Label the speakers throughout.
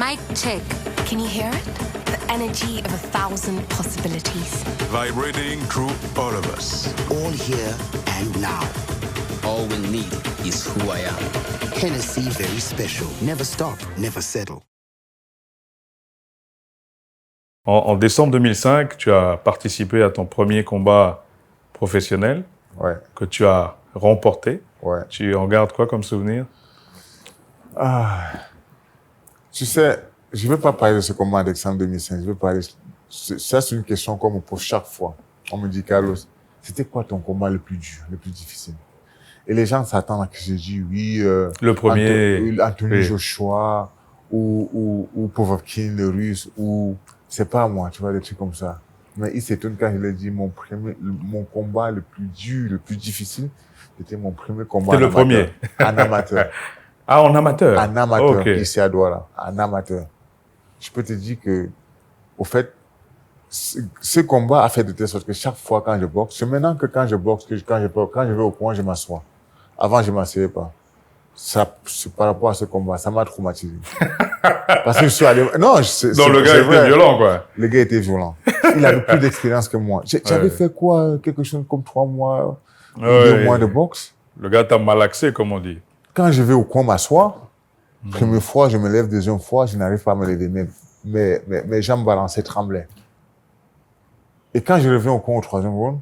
Speaker 1: Mic check. Can you hear it? The energy of 1,000 possibilities.
Speaker 2: Vibrating through all of us.
Speaker 3: All here and now.
Speaker 4: All we need is who I am.
Speaker 3: Hennessy very special. Never stop, never settle.
Speaker 5: En décembre 2005, tu as participé à ton premier combat professionnel que tu as remporté. Tu en gardes quoi comme souvenir?
Speaker 6: Tu sais, je ne veux pas parler de ce combat en décembre 2005. Je veux parler. Ça, c'est une question qu'on me pose chaque fois. On me dit, Carlos, c'était quoi ton combat le plus dur, le plus difficile? Et les gens s'attendent à que je dise oui.
Speaker 5: Le premier.
Speaker 6: Anthony Joshua ou Povetkin, le russe, ou c'est pas moi, tu vois, des trucs comme ça. Mais il s'étonne quand je lui ai dit mon combat le plus dur, le plus difficile, c'était mon premier combat.
Speaker 5: C'était le premier.
Speaker 6: En amateur.
Speaker 5: Ah, en amateur?
Speaker 6: En amateur,
Speaker 5: okay.
Speaker 6: Ici à Douala. En amateur. Je peux te dire que, au fait, ce combat a fait de telle sorte que chaque fois quand je boxe, c'est maintenant que quand je boxe, quand je vais au point, je m'assois. Avant, je ne m'asseyais pas. Ça, par rapport à ce combat, ça m'a traumatisé. Parce que je suis allé... Non,
Speaker 5: le gars était violent, quoi.
Speaker 6: Le gars était violent. Il avait plus d'expérience que moi. J'avais fait quoi? Quelque chose comme 3 mois, 2 mois de boxe.
Speaker 5: Le gars t'a malaxé, comme on dit.
Speaker 6: Quand je vais au coin m'asseoir, première fois, je me lève, deuxième fois, je n'arrive pas à me lever. Mes jambes balançaient, tremblaient. Et quand je reviens au coin au 3e round,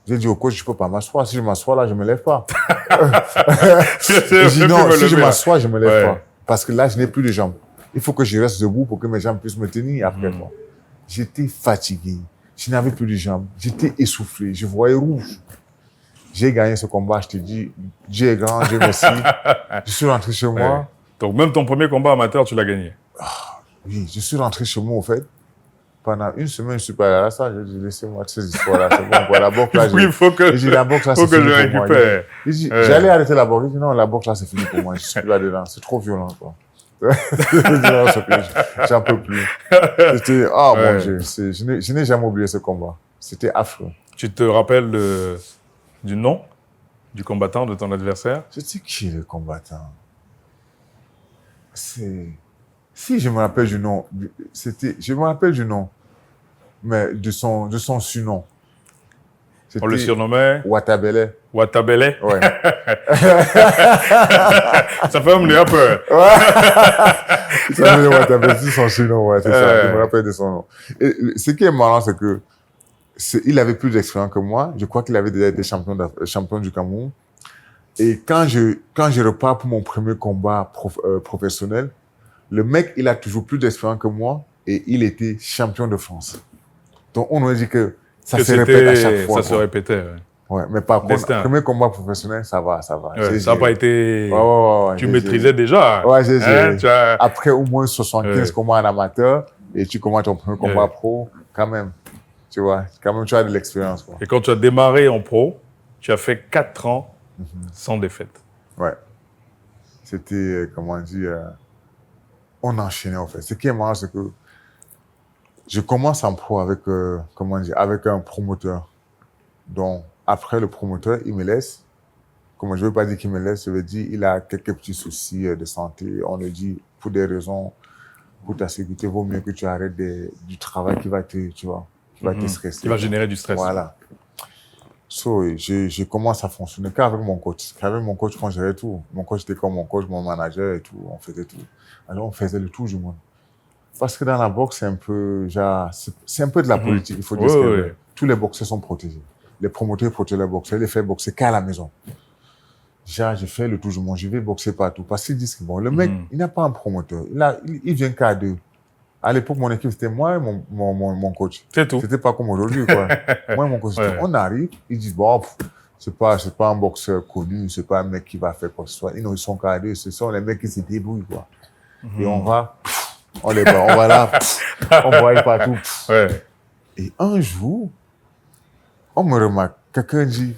Speaker 6: j'ai dit au coach, je ne peux pas m'asseoir. Si je m'assois là, je ne me lève pas. Je dis non, si je m'assois, je ne me lève pas. Parce que là, je n'ai plus de jambes. Il faut que je reste debout pour que mes jambes puissent me tenir après moi. J'étais fatigué. Je n'avais plus de jambes. J'étais essoufflé. Je voyais rouge. J'ai gagné ce combat, je te dis, Dieu est grand, Dieu merci. Je suis rentré chez moi.
Speaker 5: Donc même ton premier combat amateur, tu l'as gagné?
Speaker 6: Oui, je suis rentré chez moi, au fait. Pendant 1 semaine, je ne suis pas allé à ça. J'ai dit, laissez-moi ces histoires-là. C'est bon, quoi. La boxe, là,
Speaker 5: oui,
Speaker 6: la boxe, là, c'est fini pour moi. J'allais arrêter la boxe. J'ai dit, non, la boxe, là, c'est fini pour moi. Je suis plus là-dedans. C'est trop violent, quoi. J'en peux plus. C'était, mon Dieu. Je n'ai jamais oublié ce combat. C'était affreux.
Speaker 5: Tu te rappelles du nom du combattant, de ton adversaire?
Speaker 6: Je sais qui est le combattant. Si je me rappelle du nom, je me rappelle du nom, mais de son surnom.
Speaker 5: On le surnommait
Speaker 6: Watabele.
Speaker 5: Watabele?
Speaker 6: Ouais.
Speaker 5: Ça fait me un peu.
Speaker 6: Il s'appelait Watabele, c'est son surnom, ouais, c'est ça. Je me rappelle de son nom. Et ce qui est marrant, c'est que il avait plus d'expérience que moi. Je crois qu'il avait déjà été champion du Cameroun. Et quand je repars pour mon premier combat professionnel, le mec, il a toujours plus d'expérience que moi et il était champion de France. Donc, on aurait dit que ça se répète à chaque fois.
Speaker 5: Ça se répétait,
Speaker 6: ouais, mais par contre, le premier combat professionnel, ça va.
Speaker 5: Ouais, ça n'a pas été...
Speaker 6: Ouais,
Speaker 5: tu maîtrisais déjà.
Speaker 6: Ouais, Après au moins 75 combats en amateur et tu commences ton premier combat pro, quand même. Tu vois, quand même, tu as de l'expérience.
Speaker 5: Et quand tu as démarré en pro, tu as fait 4 ans sans défaite.
Speaker 6: Ouais. C'était, comment dire, on enchaînait en fait. Ce qui est marrant, c'est que je commence en pro avec, avec un promoteur. Donc, après le promoteur, il me laisse. Comme je ne veux pas dire qu'il me laisse, je veux dire il a quelques petits soucis de santé. On le dit, pour des raisons, pour ta sécurité, il vaut mieux que tu arrêtes du travail qui va te, tu vois, qui va te stresser.
Speaker 5: Qui va générer du stress.
Speaker 6: Voilà. Je commence à fonctionner qu'avec mon coach. Qu'avec mon coach, on gérait tout. Mon coach était comme mon coach, mon manager et tout. On faisait tout. Alors, on faisait le tour du monde. Parce que dans la boxe, c'est un peu, c'est un peu de la politique. Il faut dire que tous les boxeurs sont protégés. Les promoteurs protègent les boxeurs. Ils les font boxer qu'à la maison. J'ai fait le tour du monde. Je vais boxer partout. Parce qu'ils disent que bon, le mec, il n'a pas un promoteur. Il vient qu'à 2. À l'époque, mon équipe, c'était moi et mon coach.
Speaker 5: C'est tout.
Speaker 6: C'était pas comme aujourd'hui, quoi. Moi et mon coach, on arrive, ils disent, bon, c'est pas un boxeur connu, c'est pas un mec qui va faire quoi que ce soit. Ils sont qu'à 2, ce sont les mecs qui se débrouillent, quoi. Et on va, on les bat, on va là, on voit partout. Et un jour, on me remarque, quelqu'un dit,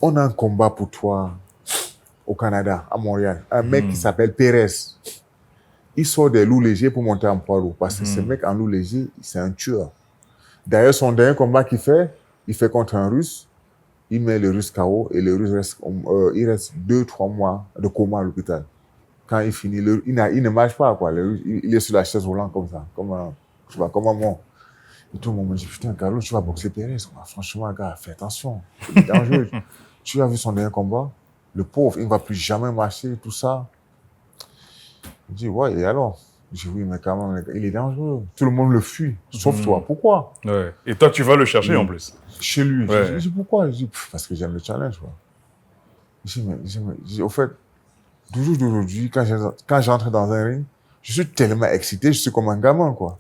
Speaker 6: on a un combat pour toi au Canada, à Montréal. Un mec qui s'appelle Pérez. Il sort des loups légers pour monter en poids lourd. Parce que ce mec en loup léger, c'est un tueur. D'ailleurs, son dernier combat qu'il fait, il fait contre un Russe. Il met le Russe KO et le Russe reste 2-3 mois de coma à l'hôpital. quand il finit, il ne marche pas, quoi. Il est sur la chaise roulante comme ça, comme un monstre. Et tout le monde me dit, putain, Carlo, tu vas boxer Pérez, quoi. Franchement, gars, fais attention. C'est dangereux. Tu as vu son dernier combat? Le pauvre, il ne va plus jamais marcher, tout ça. Je dis, ouais, et alors? Je dis, oui, mais quand même, il est dangereux. Tout le monde le fuit, sauf toi. Pourquoi?
Speaker 5: Ouais. Et toi, tu vas le chercher en plus.
Speaker 6: Chez lui.
Speaker 5: Ouais.
Speaker 6: Je dis, pourquoi? Je dis, parce que j'aime le challenge, quoi. Je dis, au fait, du jour d'aujourd'hui, quand j'entre dans un ring, je suis tellement excité, je suis comme un gamin, quoi.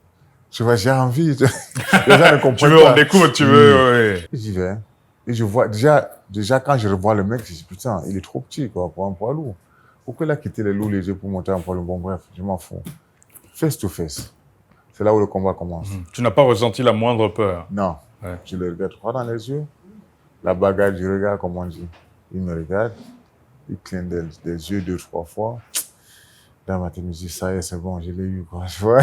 Speaker 6: Tu vois, j'ai envie. Les gens ne comprennent pas.
Speaker 5: Tu veux, on écoute, tu veux, ouais.
Speaker 6: J'y vais. Et je vois, déjà, quand je revois le mec, je dis, putain, il est trop petit, quoi, pour un poids lourd. Pourquoi il a quitté les lourds légers pour monter un poids lourd? Bon, bref, je m'en fous. Face to face. C'est là où le combat commence.
Speaker 5: Tu n'as pas ressenti la moindre peur?
Speaker 6: Non.
Speaker 5: Ouais.
Speaker 6: Je le regarde droit dans les yeux. La bagarre, je regarde, comme on dit. Il me regarde. Il cligne des yeux 2-3 fois. Dans ma tête, je me dis, ça y est, c'est bon, je l'ai eu, quoi. Tu vois?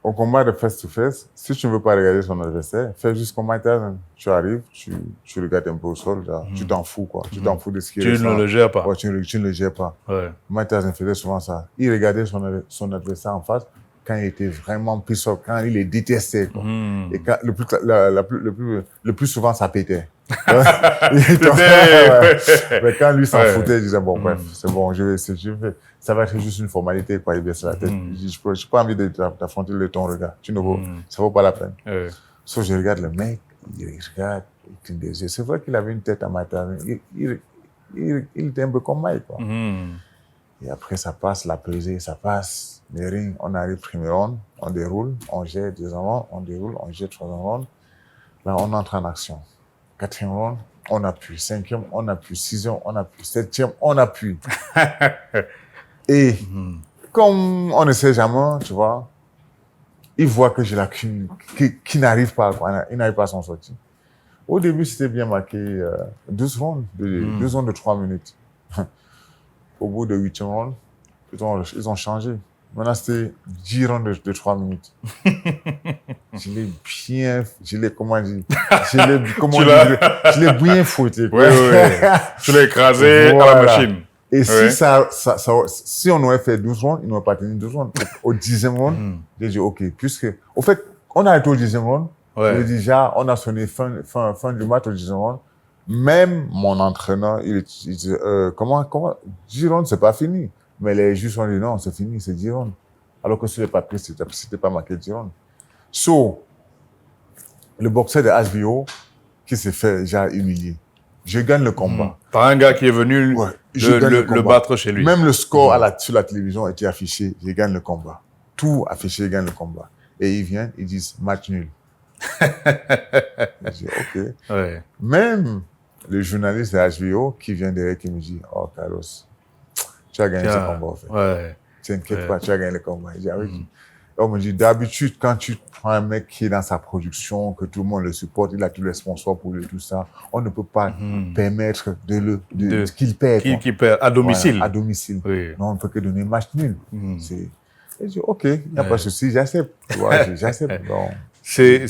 Speaker 6: Au combat de face-to-face, si tu ne veux pas regarder son adversaire, fais juste comme Mike Tyson. Tu arrives, tu regardes un peu au sol, tu t'en fous, quoi. Tu t'en fous de ce qui est.
Speaker 5: Tu ne le gères pas.
Speaker 6: Ouais, tu ne le gères pas.
Speaker 5: Ouais.
Speaker 6: Mike Tyson faisait souvent ça. Il regardait son adversaire en face quand il était vraiment pissé, quand il les détestait, quoi. Et quand, le plus souvent, ça pétait. Mais quand lui s'en foutait, il disait, bon, bref, c'est bon, ça va être juste une formalité, quoi, il baisse la tête. Je n'ai pas envie d'affronter le ton regard. Ça vaut pas la peine. Sauf je regarde le mec, il regarde, il cligne des yeux. C'est vrai qu'il avait une tête à matin. Il était un peu comme Mike, quoi. Et après, ça passe, la pesée, ça passe. Les rings, on arrive premier round, on déroule, on jette deuxième round, on déroule, on jette troisième round. Là, on entre en action. Quatrième round, on appuie. Cinquième, on appuie. Sixième, on appuie. Septième, on appuie. Et comme on ne sait jamais, tu vois, il voit que j'ai la qui n'arrive pas, quoi. Il n'arrive pas à s'en sortir. Au début, c'était bien marqué 12 rounds, 2 rounds de 3 minutes. Au bout de 8 rounds, ils ont changé. Maintenant, c'était 10 rounds de 3 minutes. Je l'ai bien fouetté.
Speaker 5: Oui. Tu l'as écrasé à la machine.
Speaker 6: Et si on aurait fait 12 rounds, il n'aurait pas tenu 12 rounds. Au 10e round, j'ai dit, OK, au fait, on a été au 10e round. Déjà, on a sonné fin du match au 10e round. Même mon entraîneur, il disait, comment, 10 rounds, c'est pas fini. Mais les juges ont dit, non, c'est fini, c'est 10 rounds. Alors que sur les papiers, c'était pas marqué 10 rounds. So, le boxeur de HBO, qui s'est fait déjà humilier. Je gagne le combat.
Speaker 5: Par un gars qui est venu le battre chez lui.
Speaker 6: Même le score sur la télévision était affiché, je gagne le combat. Tout affiché, je gagne le combat. Et ils viennent, ils disent, match nul. Je dis, OK.
Speaker 5: Ouais.
Speaker 6: Même le journaliste de HBO qui vient derrière, qui me dit, oh, Carlos, tu as gagné ce combat, en fait.
Speaker 5: Ouais.
Speaker 6: T'inquiète pas, tu as gagné le combat. Je dis, ah oui. On me dit, d'habitude, quand tu prends un mec qui est dans sa production, que tout le monde le supporte, il a tous les sponsors pour lui, tout ça, on ne peut pas permettre qu'il perd.
Speaker 5: Qu'il perd à domicile.
Speaker 6: Voilà, à domicile.
Speaker 5: Oui.
Speaker 6: Non, on ne peut que donner match nul. Et je dis, OK, il n'y a pas de souci, j'accepte. Tu vois, j'accepte. Bon.
Speaker 5: C'est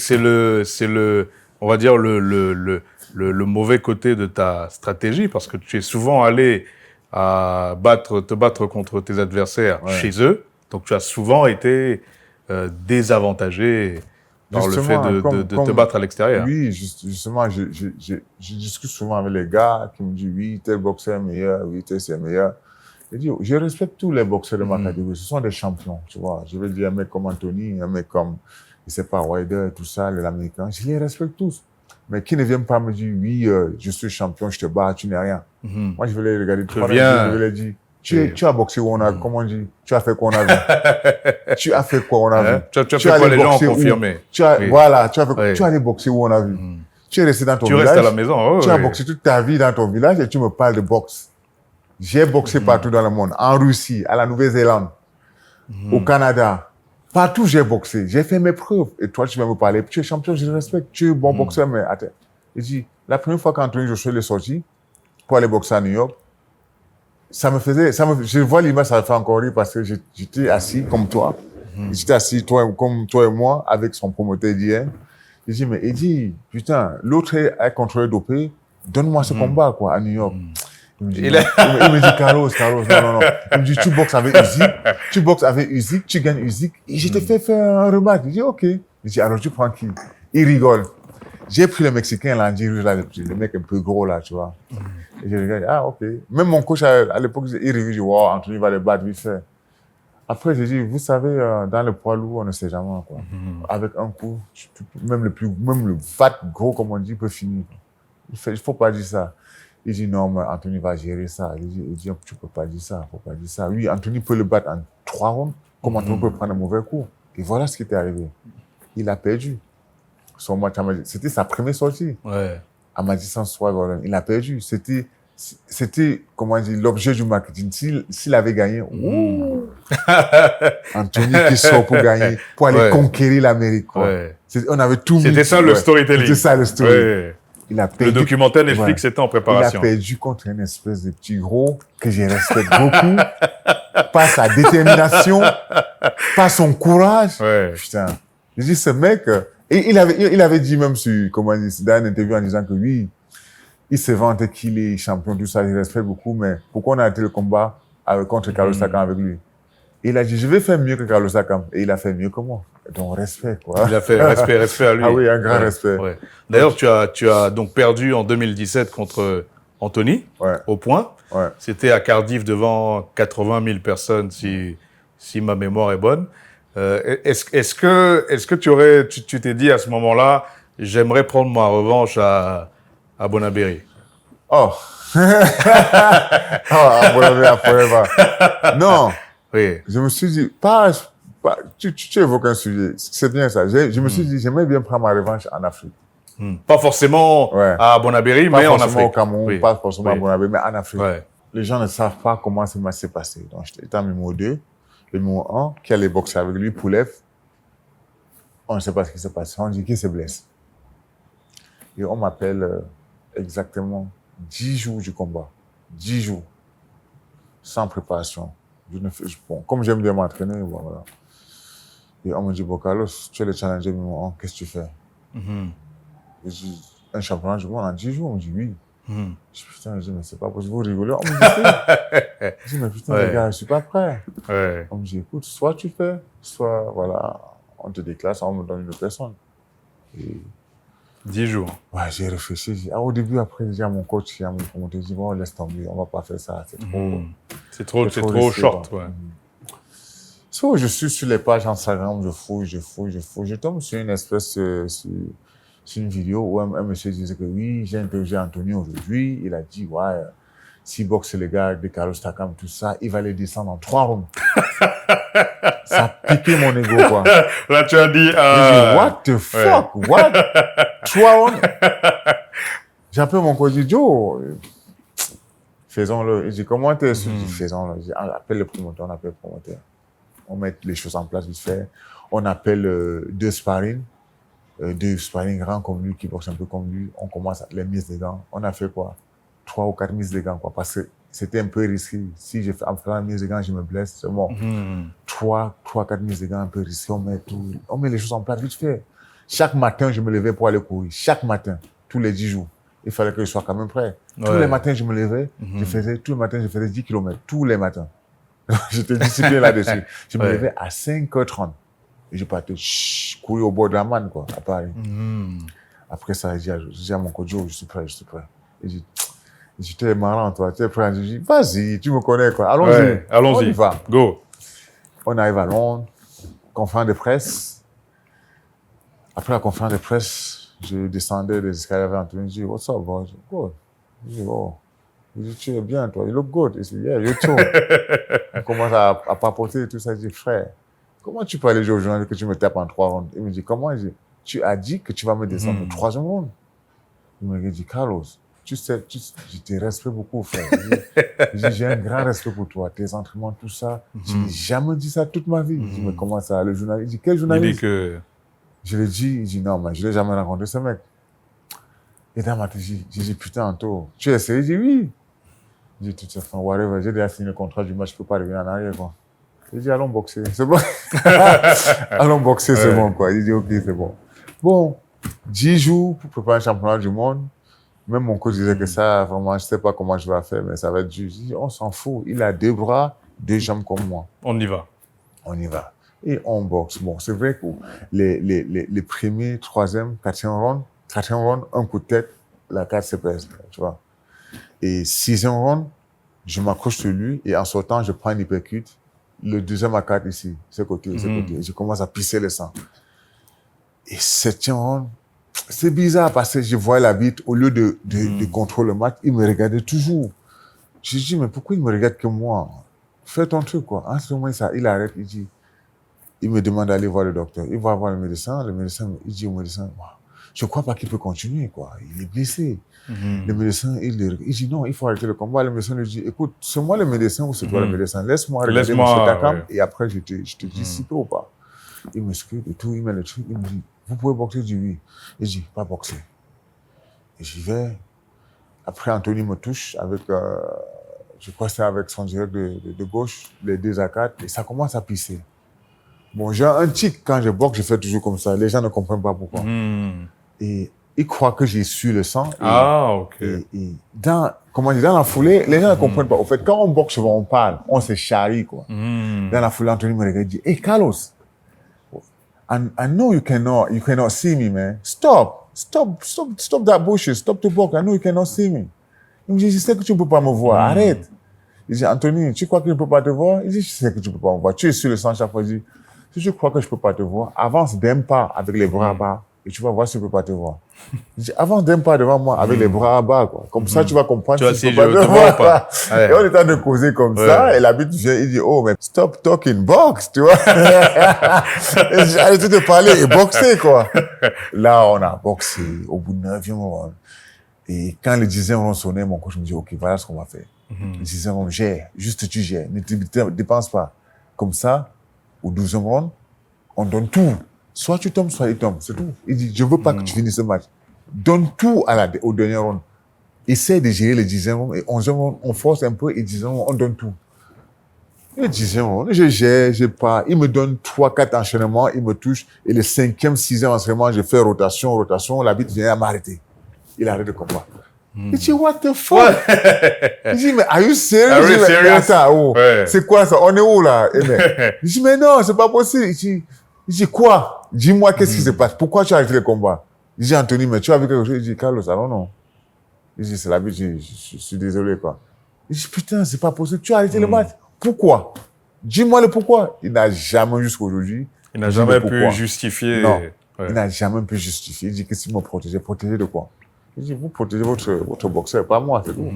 Speaker 5: on va dire, le mauvais côté de ta stratégie, parce que tu es souvent allé te battre contre tes adversaires chez eux. Donc, tu as souvent été désavantagé par justement, le fait de te battre à l'extérieur.
Speaker 6: Oui, justement, je discute souvent avec les gars qui me disent, oui, tel boxeur est meilleur, oui, tel c'est meilleur. Je respecte tous les boxeurs de ma catégorie. Ce sont des champions, tu vois. Je veux dire, un mec comme Anthony, un mec comme, je sais pas, Wilder, tout ça, les Américains, je les respecte tous. Mais qui ne viennent pas me dire, oui, je suis champion, je te bats, tu n'es rien. Moi, je vais les regarder. Je vais les dire, tu as boxé où on a vu, comment on dit, tu as fait quoi on a vu. Tu as fait quoi on a vu.
Speaker 5: Tu as fait quoi, les gens ont confirmé.
Speaker 6: Voilà, tu as allé boxer où on a vu. Tu es resté dans ton village. Tu
Speaker 5: restes à la maison.
Speaker 6: Tu as boxé toute ta vie dans ton village et tu me parles de boxe. J'ai boxé partout dans le monde, en Russie, à la Nouvelle-Zélande, au Canada. Partout j'ai boxé, j'ai fait mes preuves. Et toi, tu vas me parler, tu es champion, je le respecte, tu es bon boxeur, mais attends. Il dit, la première fois qu'Anthony Joshua est sorti pour aller boxer à New York, je vois l'image, ça me fait encore rire parce que j'étais assis comme toi. J'étais assis, comme toi et moi, avec son promoteur d'hier. Il dit, mais il dit, putain, l'autre est contrôlé dopé, donne-moi ce combat, quoi, à New York. Il me dit, il me dit Carlos, non. Il me dit, tu boxes avec Usyk, tu gagnes Usyk. Et je te fais faire un rematch. Je dis, OK. Il dit, alors tu prends qui? Il rigole. J'ai pris le Mexicain, l'Andy Ruiz, là, le mec un peu gros, là, tu vois. Et je regarde, ah, OK. Même mon coach, à l'époque, il rigole, je dis, wow, Anthony va le battre vite fait. Après, j'ai dit, vous savez, dans le poids lourd, on ne sait jamais, quoi. Avec un coup, même le vat gros, comme on dit, peut finir. Il faut pas dire ça. Il dit, non, mais Anthony va gérer ça. Il dit, tu peux pas dire ça, faut pas dire ça. Oui, Anthony peut le battre en 3 rounds, comme Anthony peut prendre un mauvais coup. Et voilà ce qui était arrivé. Il a perdu. Son match, c'était sa première sortie.
Speaker 5: Ouais.
Speaker 6: À Madison Square Garden. Il a perdu. C'était, comment dire, l'objet du marketing. S'il avait gagné, Anthony qui sort pour gagner, pour aller conquérir l'Amérique.
Speaker 5: Ouais.
Speaker 6: On avait tout mis.
Speaker 5: C'était ça le storytelling.
Speaker 6: C'était ça le story.
Speaker 5: Ouais.
Speaker 6: Il a perdu.
Speaker 5: Le documentaire Netflix était en préparation.
Speaker 6: Il a perdu contre une espèce de petit gros que je respecte beaucoup. Pas sa détermination, pas son courage.
Speaker 5: Ouais.
Speaker 6: Putain. Je dis, ce mec, et il avait dit même dans une interview en disant que oui, il se vante qu'il est champion, tout ça, je respecte beaucoup, mais pourquoi on a arrêté le combat contre Carlos Takam avec lui? Et il a dit, je vais faire mieux que Carlos Takam. Et il a fait mieux que moi. Donc, respect, quoi.
Speaker 5: Il a fait respect à lui.
Speaker 6: Ah oui, un grand respect.
Speaker 5: Ouais. D'ailleurs, tu as donc perdu en 2017 contre Anthony, au point.
Speaker 6: Ouais.
Speaker 5: C'était à Cardiff devant 80 000 personnes, si ma mémoire est bonne. Est-ce que tu t'es dit à ce moment-là, j'aimerais prendre ma revanche à Bonaberry?
Speaker 6: Oh. À Bonaberry, forever. Non.
Speaker 5: Oui.
Speaker 6: Je me suis dit, tu évoques un sujet, c'est bien ça. Je me suis dit, j'aimerais bien prendre ma revanche en Afrique.
Speaker 5: Pas forcément à Bonaberry, mais en Afrique. Pas
Speaker 6: forcément au Cameroun, pas forcément à Bonaberry, mais en Afrique.
Speaker 5: Ouais.
Speaker 6: Les gens ne savent pas comment ça s'est passé. Donc, j'étais en numéro 2, le numéro 1, qui allait boxer avec lui, Poulev. On ne sait pas ce qui s'est passé. On dit qu'il se blesse. Et on m'appelle exactement 10 jours du combat. 10 jours. Sans préparation. Comme j'aime bien m'entraîner, voilà. Et on me dit, bon, Carlos, tu es le challenger numéro 1, qu'est-ce que tu fais? Je dis, un championnat du monde en 10 jours? On me dit, oui. Je dis, putain, mais c'est pas possible, vous rigolez. On me dit, je dis, mais putain, les gars, je suis pas prêt. Ouais. On me dit, écoute, soit tu fais, soit, voilà, on te déclasse, on me donne une autre personne. Et
Speaker 5: 10 jours.
Speaker 6: Ouais, j'ai réfléchi. Au début, après, j'ai dit à mon coach, à mon promoteur, j'ai dit, bon, laisse tomber, on va pas faire ça, c'est trop. C'est trop short, ouais. So, je suis sur les pages Instagram, je fouille. Je tombe sur une espèce, sur une vidéo où un monsieur disait que oui, j'ai interrogé Anthony aujourd'hui. Il a dit, ouais, s'il boxe les gars de Carlos Takam, tout ça, il va les descendre en 3 rounds. Ça a piqué mon ego, quoi.
Speaker 5: Là, tu as dit,
Speaker 6: what the fuck? What? 3 rounds? J'ai appelé mon coach, dit, Joe, faisons-le. Il dit, comment t'es? Je dis, faisons-le. J'ai appelé le promoteur, on appelle le promoteur. On met les choses en place vite fait. On appelle 2 sparring grands comme lui, qui boxent un peu comme lui. On commence les mises de gants. On a fait quoi? 3 ou 4 mises de gants, quoi. Parce que c'était un peu risqué. Si je fais une mise de gants, je me blesse, c'est bon. 3, 4 mises de gants, un peu risqué. On met les choses en place vite fait. Chaque matin, je me levais pour aller courir. Chaque matin, tous les 10 jours. Il fallait que je sois quand même prêt. Tous les matins, je me levais. Tous les matins, je faisais 10 km. Tous les matins. J'étais discipliné là-dessus. Je me levais à 5h30. Et je partais courir au bord de la manne, quoi, à Paris. Après ça, j'ai dit à mon coach, je suis prêt. Il dit, tu es marrant, toi, tu es prêt? Je dis, vas-y, tu me connais, quoi. Allons-y.
Speaker 5: Ouais, allons-y.
Speaker 6: On y va.
Speaker 5: Go.
Speaker 6: On arrive à Londres, conférence de presse. Après la conférence de presse, je descendais des escaliers avec Anthony. Je dis, what's up, bro? Je dis, good. Je dis, oh. Je dis, tu es bien, toi. You look good. Il dit, yeah, you too. On commence à papoter et tout ça. Je dis, frère, comment tu peux aller jouer au journal que tu me tapes en 3 rounds? Il me dit, comment? Je dis, tu as dit que tu vas me descendre au 3e round. Il me dit, Carlos, tu sais, je te respecte beaucoup, frère. Je dis, j'ai un grand respect pour toi, tes entraînements, tout ça. Je n'ai jamais dit ça toute ma vie. Il dit, mais comment ça, le journaliste? Il dit, quel journaliste?
Speaker 5: Il dit que...
Speaker 6: Je lui ai dit, il dit, non, mais je ne l'ai jamais rencontré, ce mec. Et dans ma tête, j'ai dit, putain, Anto, tu as essayé? Il dit, oui. J'ai dit, tout ça, whatever, j'ai déjà signé le contrat du match, je ne peux pas revenir en arrière, quoi. J'ai dit, allons boxer, c'est bon. Allons boxer, c'est bon, quoi. Il dit, ok, c'est bon. Bon, 10 jours pour préparer un championnat du monde. Même mon coach disait que ça, vraiment, je sais pas comment je vais faire, mais ça va être dur. Je dis, on s'en fout. Il a 2 bras, 2 jambes comme moi.
Speaker 5: On y va.
Speaker 6: On y va. Et on boxe. Bon, c'est vrai que les premiers, 3e, 4e round, un coup de tête, la carte se pèse, tu vois. Et 6e round, je m'accroche sur lui et en sortant, je prends une uppercut. Le 2e à 4 ici, ce côté. Je commence à pisser le sang. Et 7e round, c'est bizarre parce que je vois l'arbitre, au lieu de contrôler le match, il me regardait toujours. Je dis, mais pourquoi il me regarde que moi? Fais ton truc, quoi. En ce moment, il arrête, il me demande d'aller voir le docteur. Il va voir le médecin, il dit au médecin, je crois pas qu'il peut continuer, quoi. Il est blessé. Le médecin, il dit, non, il faut arrêter le combat. Le médecin lui dit, écoute, c'est moi le médecin ou c'est toi le médecin? Laisse-moi regarder M. Takam et après, je te dis si peut ou pas. Il me scrute et tout, il met le truc, il me dit, vous pouvez boxer? Je dis oui. Il dit, pas boxer. Et j'y vais. Après, Anthony me touche avec, je crois que c'est avec son direct de gauche, les 2 à 4, et ça commence à pisser. Bon, j'ai un tic, quand je boxe, je fais toujours comme ça. Les gens ne comprennent pas pourquoi. Et ils croient que j'ai su le sang.
Speaker 5: Ok.
Speaker 6: Et dans la foulée, les gens ne comprennent pas. Au fait, quand on boxe, souvent, on parle, on se charrie, quoi. Dans la foulée, Anthony me regarde et dit, hey, Carlos, I know you cannot see me, man. Stop that bullshit. Stop to box. I know you cannot see me. Il me dit, je sais que tu ne peux pas me voir. Arrête. Il dit, Anthony, tu crois que je ne peux pas te voir? Il dit, je sais que tu ne peux pas me voir. Tu es sur le sang chaque fois. Il dit, si tu crois que je ne peux pas te voir, avance d'un pas avec les bras bas et tu vas voir si je ne peux pas te voir. Il dit, avance d'un pas devant moi avec les bras bas, quoi. Comme ça, tu vas comprendre si je peux pas te voir. Pas. Et on est en train de causer comme ça et l'arbitre vient, il dit, oh, mais stop talking, box, tu vois. Et j'ai arrêté de parler et boxer, quoi. Là, on a boxé au bout de 9e round. Et quand le 10e round sonnait, mon coach me dit, OK, voilà ce qu'on va faire. Le 10e round, gère, juste tu gères, ne te dépense pas. Comme ça, au 12e round, on donne tout. Soit tu tombes, soit il tombe, c'est tout. Il dit, je veux pas que tu finisses ce match. Donne tout au dernier round. Essaie de gérer le 10e round et 11e round, on force un peu et 10e round, on donne tout. Le 10e round, je gère, je pars. Il me donne 3-4 enchaînements, il me touche. Et le 5e, 6e entraînement, je fais rotation. L'arbitre vient à m'arrêter. Il arrête le combat. Il dit, what the fuck? Il dit, mais are you serious?
Speaker 5: Are you serious?
Speaker 6: Attends, c'est quoi ça? On est où là? Il dit, mais non, c'est pas possible. Il dit, quoi? Dis-moi qu'est-ce qui se passe? Pourquoi tu as arrêté le combat? Il dit, Anthony, mais tu as vu quelque chose? Il dit, Carlos, I don't know. Il dit, c'est l'arbitre, je suis désolé, quoi. Il dit, putain, c'est pas possible. Tu as arrêté le match. Pourquoi? Dis-moi le pourquoi. Il n'a jamais, jusqu'aujourd'hui.
Speaker 5: Il n'a jamais pu justifier.
Speaker 6: Non. Il n'a jamais pu justifier. Il dit, qu'est-ce qu'il m'a protégé? Protégé de quoi? Il dit, vous protégez votre boxeur, pas moi, c'est tout.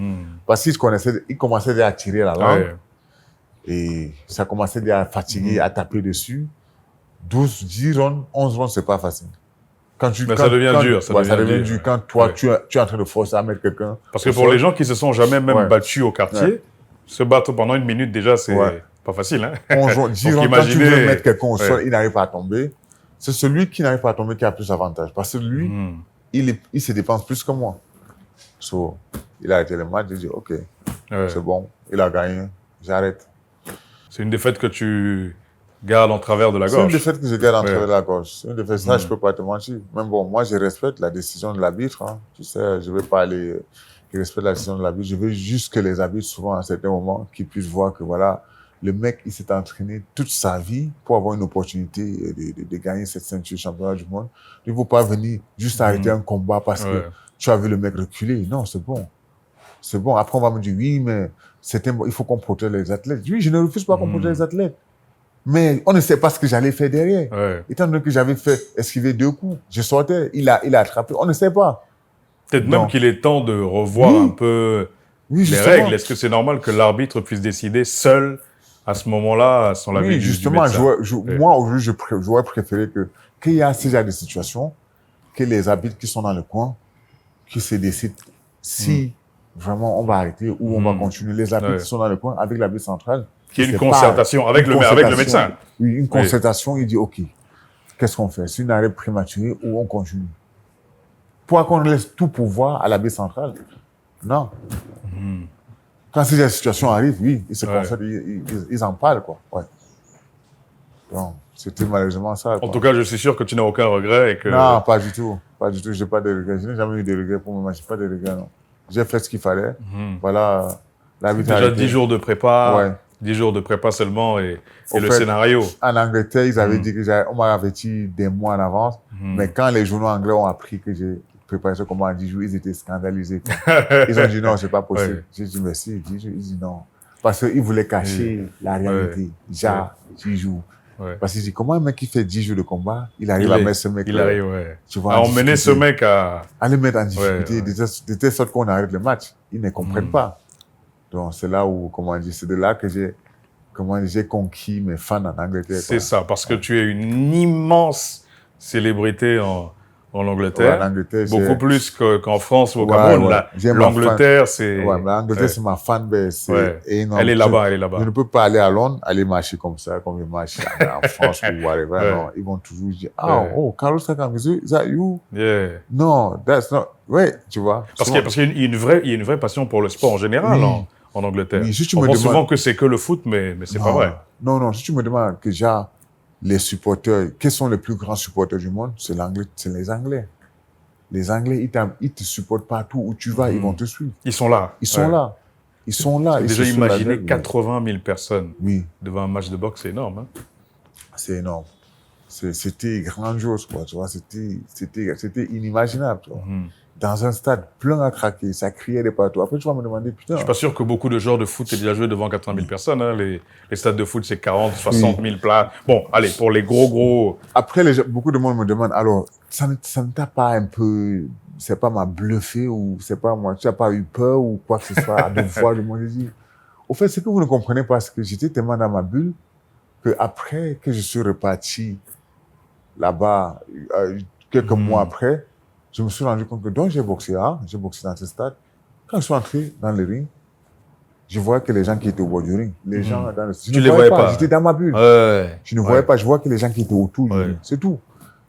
Speaker 6: Parce qu'il commençait à tirer la langue. Et ça commençait à fatiguer, à taper dessus. 12, 10 rounds, 11 rounds, c'est pas facile.
Speaker 5: Ça devient dur. Ça devient
Speaker 6: dur. Quand toi, tu es en train de forcer à mettre quelqu'un.
Speaker 5: Parce que pour les gens qui se sont jamais même battus au quartier, se battre pendant 1 minute, déjà, c'est pas facile, hein.
Speaker 6: 11 rounds, 10 rounds, quand tu veux mettre quelqu'un au sol, il n'arrive pas à tomber. C'est celui qui n'arrive pas à tomber qui a plus d'avantage. Parce que lui, il se dépense plus que moi. So, il a arrêté le match, il dit, OK, c'est bon, il a gagné, j'arrête.
Speaker 5: C'est une défaite que tu gardes en travers de la gorge.
Speaker 6: C'est une défaite que je garde en travers de la gorge. C'est une défaite, ça, je peux pas te mentir. Même bon, moi, je respecte la décision de l'arbitre. Hein. Tu sais, je vais pas aller... Je respecte la décision de l'arbitre. Je veux juste que les arbitres, souvent, à certains moments, qu'ils puissent voir que, voilà, le mec, il s'est entraîné toute sa vie pour avoir une opportunité de gagner cette ceinture championnat du monde. Il ne faut pas venir juste arrêter un combat parce que tu as vu le mec reculer. Non, c'est bon. C'est bon. Après, on va me dire, oui, mais il faut qu'on protège les athlètes. Oui, je ne refuse pas qu'on protège les athlètes. Mais on ne sait pas ce que j'allais faire derrière. Étant donné que j'avais fait esquiver 2 coups, je sortais, il a attrapé. On ne sait pas.
Speaker 5: Peut-être même qu'il est temps de revoir un peu les règles. Est-ce que c'est normal que l'arbitre puisse décider seul à ce moment-là, sans l'avis du
Speaker 6: justement,
Speaker 5: médecin?
Speaker 6: Moi, aujourd'hui, j'aurais préféré qu'il y ait ce genre de situation, que les arbitres qui sont dans le coin, qui se décident si vraiment on va arrêter ou on va continuer. Les arbitres qui sont dans le coin avec l'arbitre central.
Speaker 5: Qu'il y ait une concertation avec le médecin.
Speaker 6: Oui, une concertation, il dit, OK, qu'est-ce qu'on fait? C'est une arrêt prématuré ou on continue? Pourquoi qu'on laisse tout pouvoir à l'arbitre central? Non. Quand ces situations arrivent, oui, ils se concertent, ils en parlent, quoi. Ouais. Donc, C'était malheureusement ça.
Speaker 5: En tout cas, je suis sûr que tu n'as aucun regret et que...
Speaker 6: Non, pas du tout. Pas du tout. J'ai pas de regrets. Je n'ai jamais eu de regrets pour moi. J'ai pas de regrets, non. J'ai fait ce qu'il fallait. Voilà.
Speaker 5: Déjà 10 jours de prépa.
Speaker 6: Ouais.
Speaker 5: 10 jours de prépa seulement et le
Speaker 6: fait,
Speaker 5: scénario.
Speaker 6: En Angleterre, ils avaient dit que on m'a averti des mois en avance. Mais quand les journaux anglais ont appris que j'ai préparé ce combat en 10 jours, ils étaient scandalisés. Ils ont dit non, c'est pas possible.
Speaker 5: Ouais.
Speaker 6: J'ai dit merci. 10 jours. Ils disent non. Parce qu'ils voulaient cacher la réalité. Déjà, 10 jours.
Speaker 5: Ouais.
Speaker 6: Parce qu'ils disent comment un mec qui fait 10 jours de combat, il arrive à mettre ce mec.
Speaker 5: Il arrive, ouais.
Speaker 6: Tu vois,
Speaker 5: à emmener ce mec à
Speaker 6: le mettre en difficulté,
Speaker 5: Ouais.
Speaker 6: de telle sorte qu'on arrête le match. Ils ne comprennent pas. Donc, c'est là où, c'est de là que j'ai conquis mes fans en Angleterre.
Speaker 5: C'est ça, parce que tu es une immense célébrité en Angleterre.
Speaker 6: Ouais, en Angleterre,
Speaker 5: beaucoup plus qu'en France ou au Cameroun.
Speaker 6: Ouais.
Speaker 5: L'Angleterre, c'est...
Speaker 6: Ouais, mais l'Angleterre, c'est ma fanbase. Énorme.
Speaker 5: Elle est là-bas,
Speaker 6: Je ne peux pas aller à Londres, aller marcher comme ça, comme je marche en France ou whatever.
Speaker 5: Ouais.
Speaker 6: Non, ils vont toujours dire, oh, Carlos Takam, is that you?
Speaker 5: Yeah.
Speaker 6: Non, that's not... Ouais, tu vois.
Speaker 5: Parce qu'il y a une vraie passion pour le sport en général en Angleterre.
Speaker 6: Oui, si tu
Speaker 5: on
Speaker 6: me
Speaker 5: pense
Speaker 6: demandes...
Speaker 5: souvent que c'est que le foot, mais c'est pas vrai.
Speaker 6: Non, si tu me demandes que les supporters, quels sont les plus grands supporters du monde? C'est les Anglais. Les Anglais, ils te supportent partout où tu vas, ils vont te suivre.
Speaker 5: Ils sont là.
Speaker 6: Ils sont là. Ils sont là. Ils
Speaker 5: Déjà
Speaker 6: sont sur la
Speaker 5: imaginé
Speaker 6: gueule,
Speaker 5: 80 000 personnes
Speaker 6: oui.
Speaker 5: devant un match de boxe, c'est énorme. Hein?
Speaker 6: C'est énorme. C'était grandiose, quoi. Tu vois, c'était inimaginable. Tu vois. Dans un stade plein à craquer, ça criait de partout. Après, tu vas me demander, putain.
Speaker 5: Je suis pas sûr que beaucoup de joueurs de foot aient déjà joué devant 80 000 personnes. Hein. Les stades de foot, c'est 40, 60 000 places. Bon, allez, pour les gros...
Speaker 6: Après, beaucoup de monde me demande, alors, ça ne t'a pas un peu... C'est pas m'a bluffé ou c'est pas moi, tu n'as pas eu peur ou quoi que ce soit à de voir le monde dit. Au fait, c'est que vous ne comprenez pas, c'est que j'étais tellement dans ma bulle que après que je suis reparti là-bas, quelques mois après, je me suis rendu compte que donc j'ai boxé dans ce stade. Quand je suis entré dans le ring, je voyais que les gens qui étaient au bord du ring, les gens dans le...
Speaker 5: Tu les voyais pas.
Speaker 6: J'étais dans ma bulle.
Speaker 5: Ouais.
Speaker 6: Je ne voyais pas, je vois que les gens qui étaient autour du ring, c'est tout.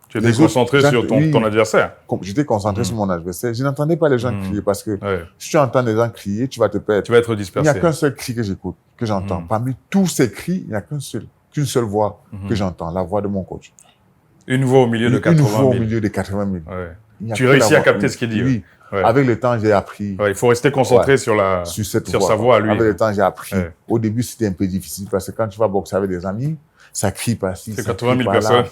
Speaker 5: Tu étais concentré sur ton adversaire.
Speaker 6: J'étais concentré sur mon adversaire. Je n'entendais pas les gens crier parce que si tu entends les gens crier, tu vas te perdre.
Speaker 5: Tu vas être dispersé.
Speaker 6: Il n'y a qu'un seul cri que j'écoute, que j'entends. Parmi tous ces cris, il n'y a qu'une seule voix que j'entends, la voix de mon coach.
Speaker 5: Une voix au milieu de 80 000.
Speaker 6: Une voix au milieu de 80 000.
Speaker 5: Ouais. Tu réussis à capter ce qu'il dit.
Speaker 6: Oui.
Speaker 5: Ouais.
Speaker 6: Avec le temps, j'ai appris.
Speaker 5: Ouais, il faut rester concentré sur sa voix à lui.
Speaker 6: Avec le temps, j'ai appris. Ouais. Au début, c'était un peu difficile parce que quand tu vas boxer avec des amis, ça crie par-ci.
Speaker 5: C'est 80 000 personnes.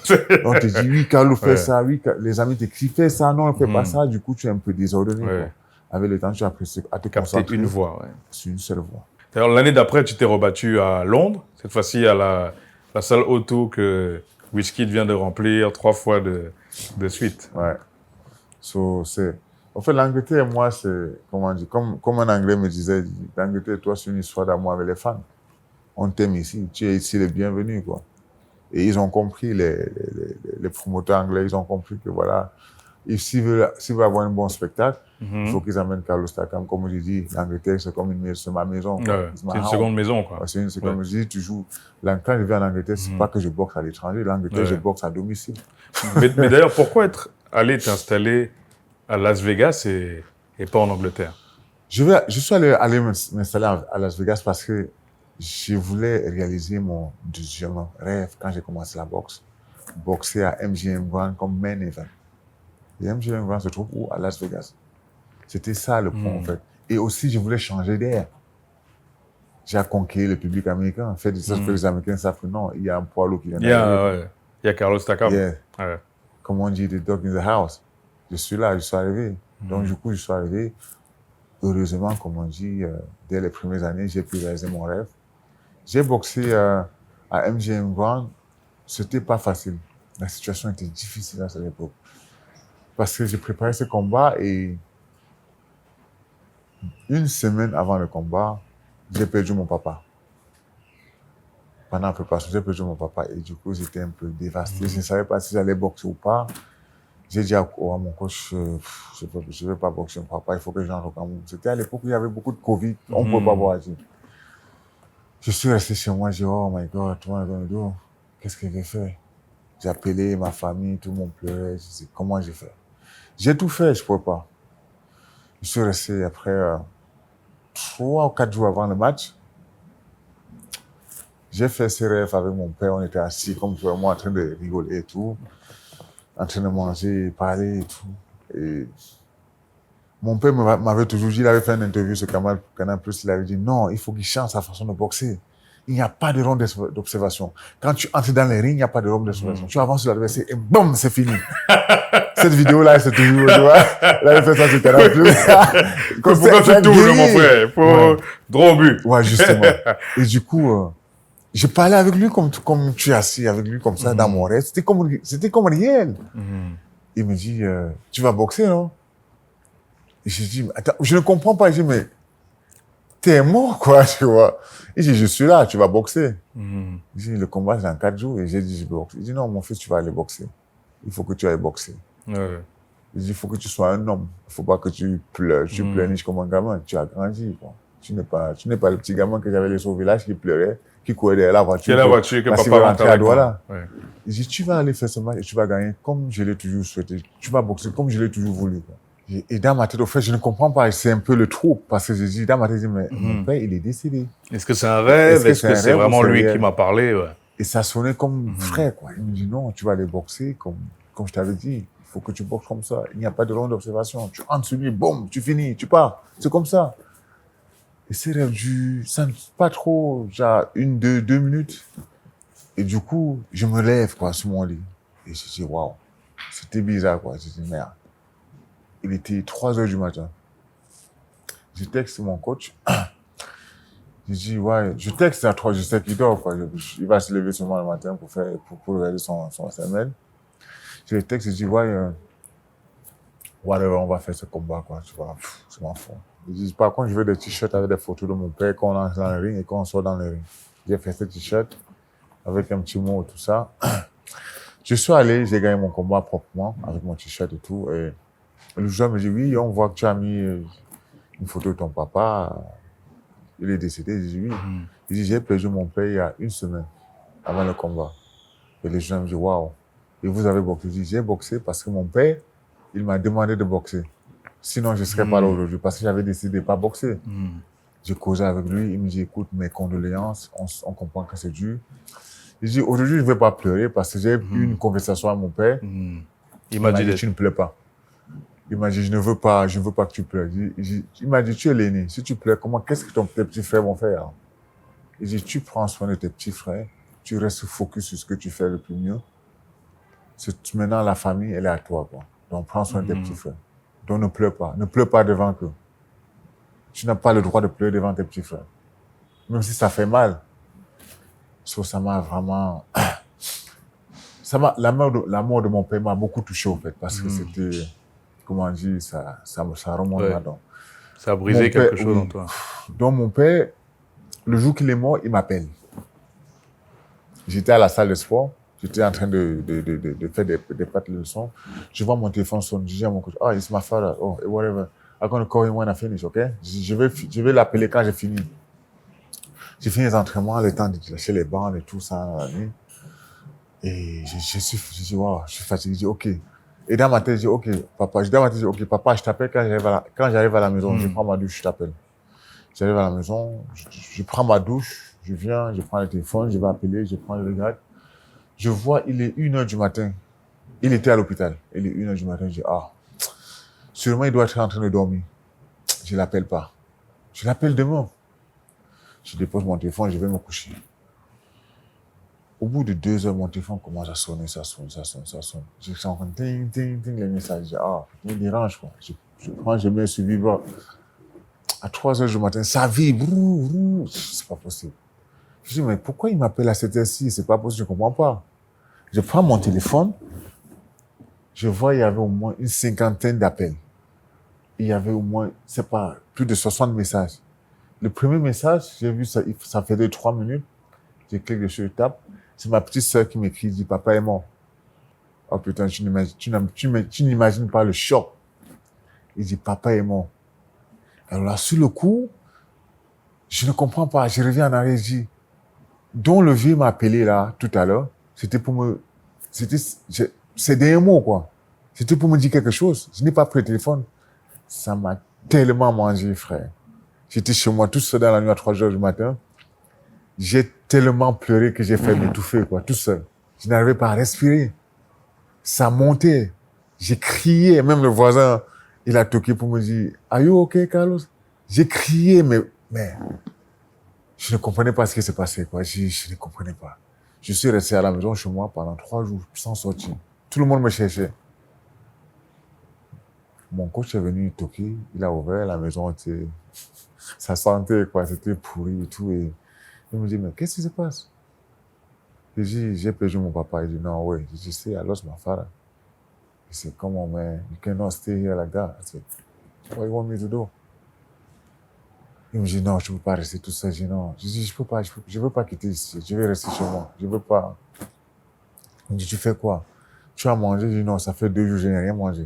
Speaker 6: On te dit, oui, Carlo fait ça, oui, les amis te crient, fais ça, non, ne fais pas ça. Du coup, tu es un peu désordonné. Ouais. Avec le temps, tu as appris à te concentrer.
Speaker 5: Une voix,
Speaker 6: sur une seule voix.
Speaker 5: D'ailleurs, l'année d'après, tu t'es rebattu à Londres, cette fois-ci à la salle auto que Wizkid vient de remplir 3 fois de suite.
Speaker 6: Ouais. En fait, l'Angleterre, moi, c'est, comment dire, comme un Anglais me disait, l'Angleterre, toi, c'est une histoire d'amour avec les fans. On t'aime ici, tu es ici le bienvenu, quoi. Et ils ont compris, les promoteurs anglais, ils ont compris que voilà, s'ils veulent avoir un bon spectacle, il faut qu'ils amènent Carlos Takam. Comme je dis, l'Angleterre, c'est comme c'est ma maison.
Speaker 5: C'est une seconde maison, quoi.
Speaker 6: C'est comme je dis, tu joues. Quand je viens en Angleterre, c'est pas que je boxe à l'étranger. L'Angleterre, je boxe à domicile.
Speaker 5: Mais d'ailleurs, pourquoi être allé t'installer à Las Vegas et pas en Angleterre?
Speaker 6: Je suis allé m'installer à Las Vegas parce que je voulais réaliser mon deuxième rêve quand j'ai commencé la boxe. Boxer à MGM Grand comme main event. Et MGM Grand se trouve où? À Las Vegas. C'était ça le point, en fait. Et aussi, je voulais changer d'air. J'ai conquis le public américain. En fait, les Américains savent que non, il y a un poids lourd qui vient d'arriver.
Speaker 5: Il y a Carlos Takam.
Speaker 6: Yeah. Comme on dit, the dog in the house. Je suis là, je suis arrivé. Donc, du coup, je suis arrivé. Heureusement, comme on dit, dès les premières années, j'ai pu réaliser mon rêve. J'ai boxé à MGM Grand. C'était pas facile. La situation était difficile à cette époque. Parce que j'ai préparé ce combat et une semaine avant le combat, j'ai perdu mon papa. Pendant la préparation, j'ai perdu mon papa et du coup, j'étais un peu dévasté. Je ne savais pas si j'allais boxer ou pas. J'ai dit à mon coach, je ne vais pas boxer mon papa, il faut que j'entre au Cameroun. C'était à l'époque où il y avait beaucoup de Covid, on ne pouvait pas voyager. Je suis resté chez moi, j'ai dit, oh my God, qu'est-ce que j'ai fait? J'ai appelé ma famille, tout le monde pleurait, je dis, comment j'ai fait? J'ai tout fait, je ne pouvais pas. Je suis resté après 3 ou 4 jours avant le match. J'ai fait ces rêves avec mon père, on était assis comme toi et moi en train de rigoler et tout, en train de manger, parler et tout. Et mon père m'avait toujours dit, il avait fait une interview sur Canal+, il avait dit non, il faut qu'il change sa façon de boxer. Il n'y a pas de ronde d'observation. Quand tu entres dans les rings, il n'y a pas de ronde d'observation. Tu avances sur l'adversaire et boum, c'est fini. Cette vidéo-là, c'est toujours, tu vois, il avait fait ça sur Canal+.
Speaker 5: Pourquoi tu tournes, mon frère? Faut droit au but.
Speaker 6: Ouais, justement. Et du coup, j'ai parlé avec lui comme tu es assis avec lui comme ça dans mon rêve. C'était comme réel. Il me dit, tu vas boxer, non? Et j'ai dit, attends, je ne comprends pas. J'ai dit, mais t'es mort, quoi, tu vois. Il dit, je suis là, tu vas boxer. Il dit, le combat, c'est dans 4 jours. Et j'ai dit, je boxe. Il dit, non, mon fils, tu vas aller boxer. Il faut que tu ailles boxer.
Speaker 5: Ouais.
Speaker 6: Il dit, il faut que tu sois un homme. Il ne faut pas que tu pleures, tu pleurniches comme un gamin. Tu as grandi, quoi. Tu n'es pas le petit gamin que j'avais laissé au village qui pleurait, qui courait derrière la voiture.
Speaker 5: C'est la voiture que papa rentre avec
Speaker 6: toi.
Speaker 5: Ouais.
Speaker 6: Il dit, tu vas aller faire ce match et tu vas gagner comme je l'ai toujours souhaité. Tu vas boxer comme je l'ai toujours voulu, quoi. Et dans ma tête, au fait, je ne comprends pas. C'est un peu le trou. Parce que je dis, dans ma tête, mais mon père, il est décédé.
Speaker 5: Est-ce que c'est un rêve? Est-ce que c'est vraiment lui qui m'a parlé? Ouais.
Speaker 6: Et ça sonnait comme frère, quoi. Il me dit, non, tu vas aller boxer comme je t'avais dit. Il faut que tu boxes comme ça. Il n'y a pas de ronde d'observation. Tu entres sur lui, boum, tu finis, tu pars. C'est comme ça. Et ces rêves ça ne pas trop, genre 2 minutes. Et du coup, je me lève, quoi, sur mon lit. Et je dis, waouh, c'était bizarre, quoi. Je dis, merde. Il était 3 heures du matin. Je texte mon coach. Je dis, ouais, je texte à 3, je sais qu'il dort, quoi. Il va se lever sûrement le matin pour regarder son semaine. Je le texte, je dis, ouais, whatever, on va faire ce combat, quoi, tu vois, je m'en fous. Je dis, par contre, je veux des t-shirts avec des photos de mon père quand on lance dans le ring et quand on sort dans le ring. J'ai fait ce t-shirt avec un petit mot et tout ça. Je suis allé, j'ai gagné mon combat proprement avec mon t-shirt et tout. Et le joueur me dit, oui, on voit que tu as mis une photo de ton papa. Il est décédé. Je dis, oui. Il dit, j'ai perdu mon père il y a 1 semaine avant le combat. Et le joueur me dit, waouh. Et vous avez boxé? Je dis, j'ai boxé parce que mon père, il m'a demandé de boxer. Sinon, je ne serais pas là aujourd'hui parce que j'avais décidé de ne pas boxer. J'ai causé avec lui. Il me dit, écoute, mes condoléances, on comprend que c'est dur. Il dit, aujourd'hui, je ne vais pas pleurer parce que j'ai eu une conversation avec mon père. Il m'a dit, tu ne pleures pas. Il m'a dit, je ne veux pas que tu pleures. Il m'a dit, tu es l'aîné. Si tu pleures, qu'est-ce que tes petits frères vont faire? Il dit, tu prends soin de tes petits frères. Tu restes focus sur ce que tu fais le plus mieux. Maintenant, la famille, elle est à toi, quoi. Donc, prends soin de tes petits frères. Donc, ne pleure pas. Ne pleure pas devant eux. Tu n'as pas le droit de pleurer devant tes petits frères. Même si ça fait mal. Ça m'a vraiment... La mort de mon père m'a beaucoup touché, en fait, parce que c'était... Comment on dit, ça remonte là-dedans.
Speaker 5: Ça a brisé quelque chose en toi.
Speaker 6: Donc, mon père, le jour qu'il est mort, il m'appelle. J'étais à la salle de sport. J'étais en train de faire des pattes de leçons. Je vois mon téléphone sonner. Je dis à mon coach, it's my father. Oh, whatever. I'm going to call him when I finish, OK? Je vais l'appeler quand j'ai fini. J'ai fini les entraînements, le temps de lâcher les bandes et tout ça la nuit. Et je dis, wow, je suis fatigué. Je dis, OK. Et dans ma tête, je dis, OK, papa. OK, papa, je t'appelle quand j'arrive à la maison. Je prends ma douche, je t'appelle. J'arrive à la maison, je prends ma douche, je viens, je prends le téléphone, je vais appeler, je prends le regard. Je vois, il est 1h du matin. Il était à l'hôpital. Il est 1h du matin. Je dis, sûrement il doit être en train de dormir. Je l'appelle pas. Je l'appelle demain. Je dépose mon téléphone, je vais me coucher. Au bout de 2 heures, mon téléphone commence à sonner, ça sonne. Je sens comme ting, les messages. Je dis, il me dérange, quoi. Je mets sur vibreur. À 3 heures du matin, ça vibre. C'est pas possible. Je dis, mais pourquoi il m'appelle à cette heure-ci? C'est pas possible, je comprends pas. Je prends mon téléphone, je vois, il y avait au moins une 50aine d'appels. Il y avait au moins, plus de 60 messages. Le premier message, j'ai vu ça, ça faisait 3 minutes. Je clique dessus, je tape. C'est ma petite sœur qui m'écrit, dit, papa est mort. Oh putain, tu n'imagines pas le choc. Il dit, papa est mort. Alors là, sur le coup, je ne comprends pas. Je reviens en arrière, je dis, dont le vieux m'a appelé là, tout à l'heure, c'est des mots, quoi. C'était pour me dire quelque chose. Je n'ai pas pris le téléphone. Ça m'a tellement mangé, frère. J'étais chez moi tout seul dans la nuit à 3 heures du matin. J'ai tellement pleuré que j'ai fait m'étouffer, quoi, tout seul. Je n'arrivais pas à respirer. Ça montait. J'ai crié. Même le voisin, il a toqué pour me dire, Are you okay, Carlos? J'ai crié, mais je ne comprenais pas ce qui s'est passé, quoi. Je ne comprenais pas. Je suis resté à la maison chez moi pendant 3 jours sans sortir. Tout le monde me cherchait. Mon coach est venu toquer. Il a ouvert la maison. Ça sentait, quoi. C'était pourri et tout. Et il me dit, mais qu'est-ce qui se passe? J'ai dit, j'ai perdu mon papa. Il dit, non, ouais. J'ai dit, I lost my father. He said, come on, man. You cannot stay here like that. I said, what do you want me to do? Il me dit, non, je ne peux pas rester tout seul. Je dis, non. Je dis, je veux pas quitter ici. Je vais rester chez moi. Je veux pas. Il me dit, tu fais quoi? Tu as mangé? Je dis, non, ça fait 2 jours, je n'ai rien mangé.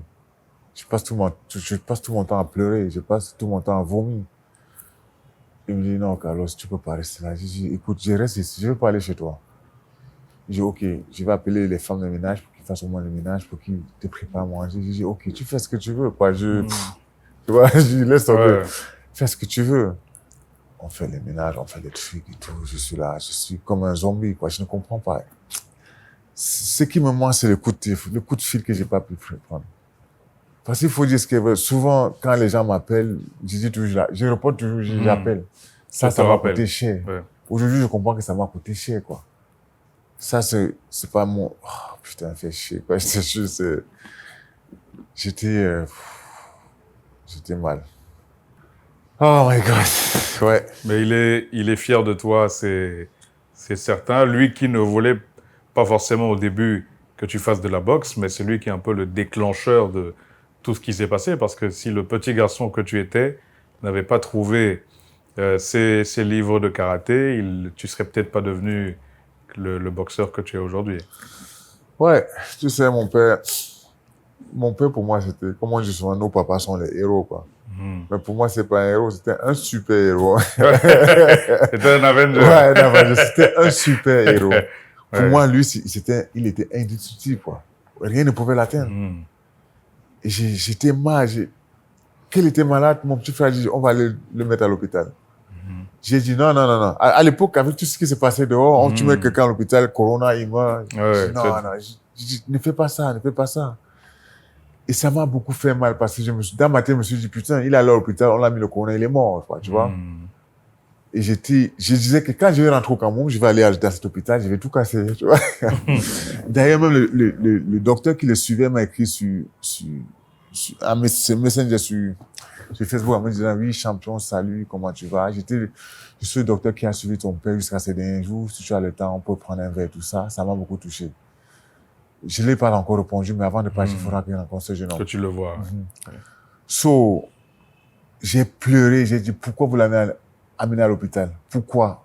Speaker 6: Je passe tout mon temps à pleurer. Je passe tout mon temps à vomir. Il me dit, non, Carlos, tu peux pas rester là. Je dis, écoute, je reste ici. Je veux pas aller chez toi. Je dis, OK, je vais appeler les femmes de ménage pour qu'ils fassent au moins le ménage, pour qu'ils te préparent à manger. Je dis, OK, tu fais ce que tu veux, quoi. Tu vois, je dis, laisse tomber. Fais ce que tu veux. On fait les ménages, on fait les trucs et tout. Je suis là, je suis comme un zombie, quoi. Je ne comprends pas. Ce qui me manque, c'est le coup de fil que j'ai pas pu prendre. Parce qu'il faut dire ce qu'ils veulent. Souvent, quand les gens m'appellent, je dis toujours là, je réponds toujours, j'appelle. Ça m'a coûté cher. Ouais. Aujourd'hui, je comprends que ça m'a coûté cher, quoi. Ça, c'est pas mon... Oh, putain, fait chier, quoi. J'étais mal. Oh my God. Ouais.
Speaker 5: Mais il est fier de toi, c'est certain. Lui qui ne voulait pas forcément au début que tu fasses de la boxe, mais c'est lui qui est un peu le déclencheur de tout ce qui s'est passé. Parce que si le petit garçon que tu étais n'avait pas trouvé ces livres de karaté, tu serais peut-être pas devenu le boxeur que tu es aujourd'hui.
Speaker 6: Ouais, tu sais, mon père, pour moi, c'était, comme on dit souvent, nos papas sont les héros, quoi. Mais pour moi, c'est pas un héros, c'était un super héros.
Speaker 5: C'était un Avenger.
Speaker 6: Ouais, un Avenger, c'était un super héros. Pour moi, lui, il était indestructible, quoi. Rien ne pouvait l'atteindre. Et j'étais mal. Quand il était malade, mon petit frère dit, on va aller le mettre à l'hôpital. J'ai dit non. À l'époque, avec tout ce qui s'est passé dehors, tu mets quelqu'un à l'hôpital, Corona, il meurt. Ouais, non. Je dis, ne fais pas ça. Et ça m'a beaucoup fait mal parce que dans ma tête, je me suis dit, putain, il est allé à l'hôpital, on l'a mis le Corona, il est mort, quoi, tu vois. Et je disais que quand je vais rentrer au Cameroun, je vais aller dans cet hôpital, je vais tout casser, tu vois. D'ailleurs, même le docteur qui le suivait m'a écrit sur Messenger sur Facebook en me disant, oui, champion, salut, comment tu vas? Je suis le docteur qui a suivi ton père jusqu'à ces derniers jours. Si tu as le temps, on peut prendre un verre, tout ça. Ça m'a beaucoup touché. Je ne l'ai pas encore répondu, mais avant de partir, il faudra qu'il rencontre ce jeune homme.
Speaker 5: Que tu le vois.
Speaker 6: So, j'ai pleuré, j'ai dit, pourquoi vous l'avez amené à l'hôpital? Pourquoi?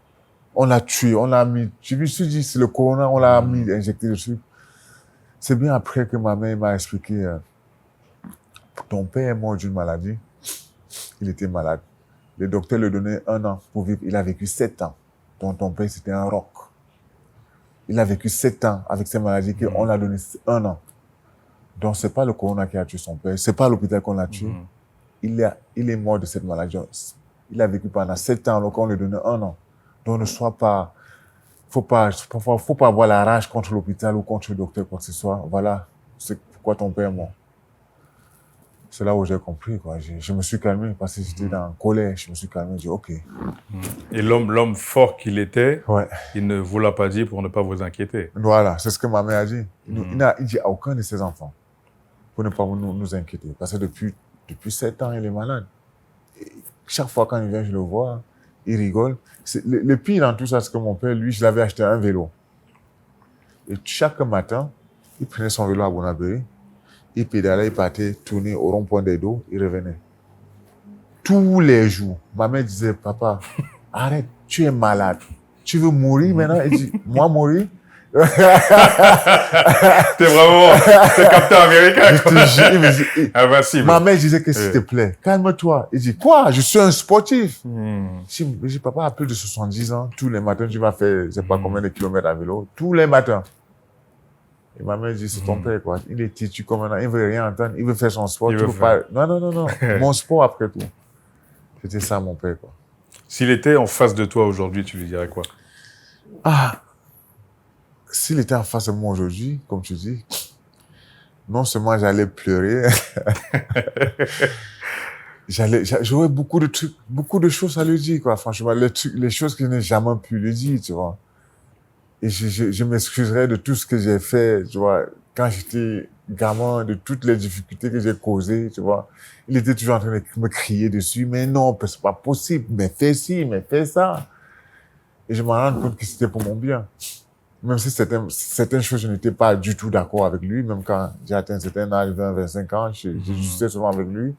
Speaker 6: On l'a tué, on l'a mis. Je me suis dit, c'est le corona, on l'a mis, injecté dessus. C'est bien après que ma mère m'a expliqué, ton père est mort d'une maladie. Il était malade. Le docteur lui donnait 1 an pour vivre. Il a vécu 7 ans. Donc ton père, c'était un roc. Il a vécu 7 ans avec ces maladies qu'on l'a donné 1 an. Donc c'est pas le corona qui a tué son père. C'est pas l'hôpital qu'on l'a tué. Il est mort de cette maladie. Il a vécu pendant 7 ans, donc on lui donnait 1 an. Donc ne sois pas... Faut pas avoir la rage contre l'hôpital ou contre le docteur, quoi que ce soit. Voilà, c'est pourquoi ton père est mort. C'est là où j'ai compris, quoi. Je me suis calmé parce que j'étais dans la colère. Je me suis calmé, j'ai dit OK.
Speaker 5: Et l'homme fort qu'il était, il ne vous l'a pas dit pour ne pas vous inquiéter.
Speaker 6: Voilà, c'est ce que ma mère a dit. Il dit à aucun de ses enfants pour ne pas nous inquiéter. Parce que depuis 7 ans, il est malade. Et chaque fois quand il vient, je le vois, il rigole. Le pire dans tout ça, c'est que mon père, lui, je l'avais acheté un vélo. Et chaque matin, il prenait son vélo à Bonabéry. Il pédalait, il partait tourner au rond-point des dos, il revenait. Tous les jours, ma mère disait, papa, arrête, tu es malade. Tu veux mourir maintenant? Il dit, moi mourir?
Speaker 5: T'es Captain Américain.
Speaker 6: Je te jure, il me dit,
Speaker 5: invincible.
Speaker 6: Ma mère disait que s'il te plaît, calme-toi. Il dit, quoi? Je suis un sportif. Je dis, papa, à plus de 70 ans, tous les matins, tu vas faire, je sais pas combien de kilomètres à vélo, tous les matins. Et ma mère dit, c'est ton père, quoi. Il est têtu comme un an, il veut rien entendre, il veut faire son sport. Non. Mon sport après tout. C'était ça, mon père, quoi.
Speaker 5: S'il était en face de toi aujourd'hui, tu lui dirais quoi?
Speaker 6: S'il était en face de moi aujourd'hui, comme tu dis, non seulement j'allais pleurer, j'aurais beaucoup de trucs, beaucoup de choses à lui dire, quoi. Franchement, les choses que je n'ai jamais pu lui dire, tu vois. Et je m'excuserais de tout ce que j'ai fait, tu vois, quand j'étais gamin, de toutes les difficultés que j'ai causées, tu vois. Il était toujours en train de me crier dessus, mais non, c'est pas possible, mais fais ci, mais fais ça. Et je me rends compte que c'était pour mon bien. Même si certaines choses, je n'étais pas du tout d'accord avec lui, même quand j'ai atteint un certain âge, 20, 25 ans, je discutais souvent avec lui.